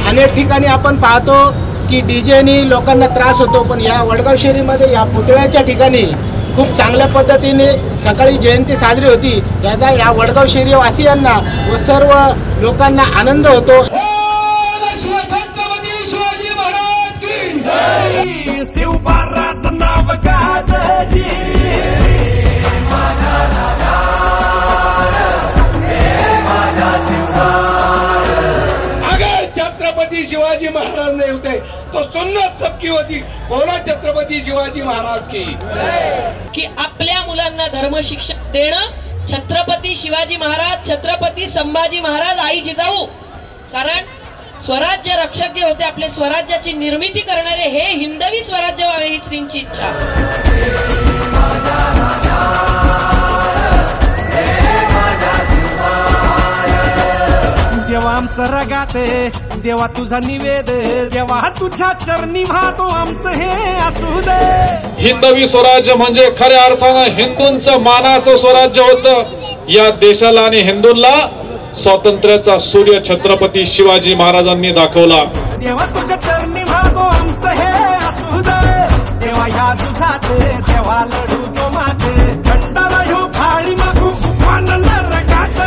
अनेक ठिकाणी आपण पाहतो की डीजेनी लोकांना त्रास होतो, पण या वडगाव शहरीमध्ये या पुतळ्याच्या ठिकाणी खूप चांगल्या पद्धतीने सकाळी जयंती साजरी होती, याचा या वडगाव शहरी वासियांना व सर्व लोकांना आनंद होतो। शिवाजी महाराज नहीं होते तो सुन्नत सबकी होती। बोला छत्रपती शिवाजी महाराज की आपल्या मुलांना धर्म शिक्षण देणं छत्रपती शिवाजी महाराज, छत्रपती संभाजी महाराज, आई जिजाऊ, कारण स्वराज्य रक्षक जे होते, आपले स्वराज्याची निर्मिती करणारे, हे हिंदवी स्वराज्य व्हावे ही श्रींची इच्छा। देवा आमचं रगाते, देवा तुझा निवेद, देवा तुझ्या चरणी वाहतो आमचं हे असू दे। हिंदवी स्वराज्य म्हणजे खऱ्या अर्थानं हिंदूंचं मानाचं स्वराज्य होतं। या देशाला आणि हिंदूंना स्वातंत्र्याचा सूर्य छत्रपती शिवाजी महाराजांनी दाखवला। देवा तुझ्या चरणी वाहतो आमचं हे असू दे, देवा ह्या तुझाते, देवा लढू जो माते, खंडाला ह्यो फाळी मागू मानला रगात,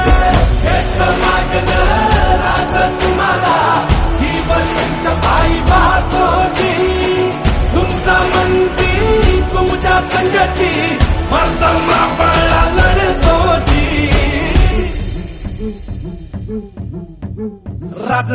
हेच मागणं राज तुम्हाला ही बसंच्या पायी पाहतो जी, तुमचा म्हणती तुमच्या संगती मर्दमा बळा लढतो जी। राज